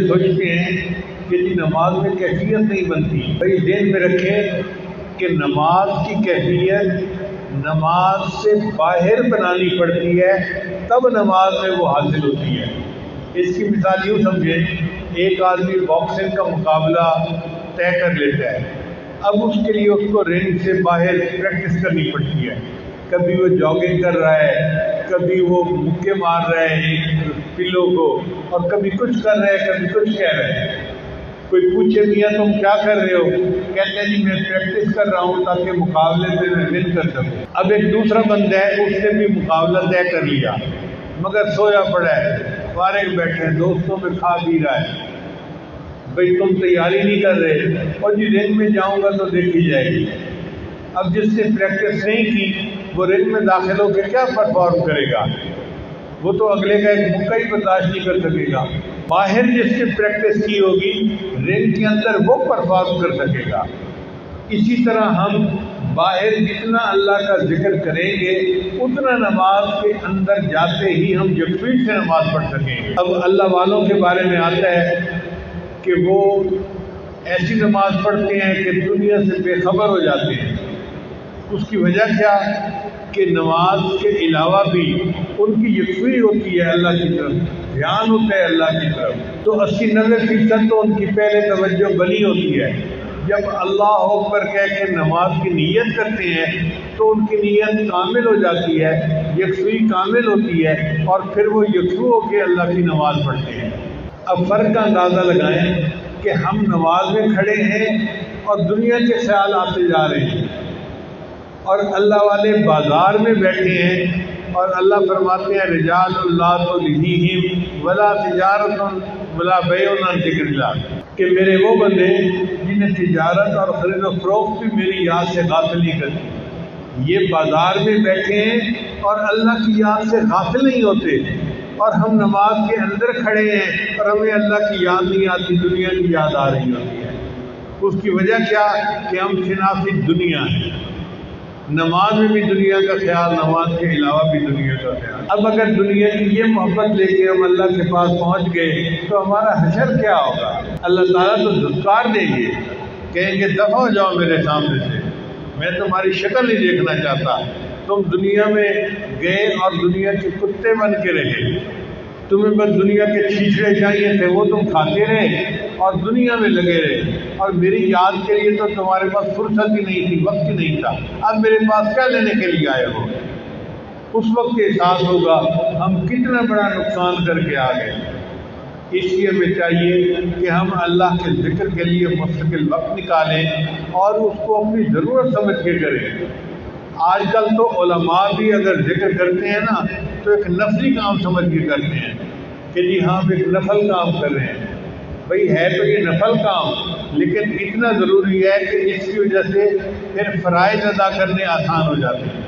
سوچتے ہیں کہ جی نماز میں کیفیت نہیں بنتی. بھائی ذہن میں رکھیں کہ نماز کی کیفیت نماز سے باہر بنانی پڑتی ہے، تب نماز میں وہ حاصل ہوتی ہے. اس کی مثال یوں سمجھیں، ایک آدمی باکسنگ کا مقابلہ طے کر لیتا ہے. اب اس کے لیے اس کو رنگ سے باہر پریکٹس کرنی پڑتی ہے. کبھی وہ جاگنگ کر رہا ہے، کبھی وہ مکے مار رہا ہے ایک پلو کو، اور کبھی کچھ کر رہا ہے، کبھی کچھ کہہ رہا ہے. کوئی پوچھے میاں تم کیا کر رہے ہو؟ کہتے ہیں جی میں پریکٹس کر رہا ہوں تاکہ مقابلے میں ون کر سکوں. اب ایک دوسرا بندہ ہے، اس نے بھی مقابلہ طے کر لیا مگر سویا پڑا ہے، فارغ بیٹھے ہیں، دوستوں میں کھا پی رہا ہے. بھئی تم تیاری نہیں کر رہے، اور جی رنگ میں جاؤں گا تو دیکھی جائے گی. اب جس نے پریکٹس نہیں کی وہ رنگ میں داخل ہو کے کیا پرفارم کرے گا؟ وہ تو اگلے کا ایک مکہ ہی برداشت نہیں کر سکے گا. باہر جس نے پریکٹس کی ہوگی رنگ کے اندر وہ پرفارم کر سکے گا. اسی طرح ہم باہر جتنا اللہ کا ذکر کریں گے اتنا نماز کے اندر جاتے ہی ہم یکسوئی سے نماز پڑھ سکیں گے. اب اللہ والوں کے بارے میں آتا ہے کہ وہ ایسی نماز پڑھتے ہیں کہ دنیا سے بے خبر ہو جاتے ہیں. اس کی وجہ کیا کہ نماز کے علاوہ بھی ان کی یکسوئی ہوتی ہے اللہ کی طرف، دھیان ہوتا ہے اللہ کی طرف. تو 80-90% تو ان کی پہلے توجہ بنی ہوتی ہے. جب اللہ اکبر کہہ کے نماز کی نیت کرتے ہیں تو ان کی نیت کامل ہو جاتی ہے، یکسوئی کامل ہوتی ہے، اور پھر وہ یکسو ہو کے اللہ کی نماز پڑھتے ہیں. اب فرق کا اندازہ لگائیں کہ ہم نماز میں کھڑے ہیں اور دنیا کے خیال آتے جا رہے ہیں، اور اللہ والے بازار میں بیٹھے ہیں اور اللہ فرماتے ہیں رجال اللہ تلہیہم ولا تجارت ولا بیع عن ذکر اللہ، کہ میرے وہ بندے جنہیں تجارت اور خرید و فروخت بھی میری یاد سے غافل نہیں کرتی. یہ بازار میں بیٹھے ہیں اور اللہ کی یاد سے غافل نہیں ہوتے، اور ہم نماز کے اندر کھڑے ہیں اور ہمیں اللہ کی یاد نہیں آتی، دنیا کی یاد آ رہی ہوتی ہے. اس کی وجہ کیا کہ ہم شناسی دنیا ہیں. نماز میں بھی دنیا کا خیال، نماز کے علاوہ بھی دنیا کا خیال. اب اگر دنیا کی یہ محبت لے کے ہم اللہ کے پاس پہنچ گئے تو ہمارا حشر کیا ہوگا؟ اللہ تعالیٰ تو دھتکار دیں گے، کہیں گے دفع ہو جاؤ میرے سامنے سے، میں تمہاری شکل نہیں دیکھنا چاہتا. تم دنیا میں گئے اور دنیا کے کتے بن کے رہے، تمہیں بس دنیا کے چھیچڑے چاہیے تھے، وہ تم کھاتے رہے اور دنیا میں لگے رہے، اور میری یاد کے لیے تو تمہارے پاس فرصت ہی نہیں تھی، وقت ہی نہیں تھا. اب میرے پاس کیا لینے کے لیے آئے ہو؟ اس وقت احساس ہوگا ہم کتنا بڑا نقصان کر کے آ گئے. اس لیے ہمیں چاہیے کہ ہم اللہ کے ذکر کے لیے مستقل وقت نکالیں اور اس کو اپنی ضرورت سمجھ کے کریں. آج کل تو علماء بھی اگر ذکر کرتے ہیں نا تو ایک نفلی کام سمجھ کے کرتے ہیں کہ جی ہاں ہم ایک نفل کام کر رہے ہیں. بھئی ہے تو یہ نفل کام، لیکن اتنا ضروری ہے کہ اس کی وجہ سے پھر فرائض ادا کرنے آسان ہو جاتے ہیں.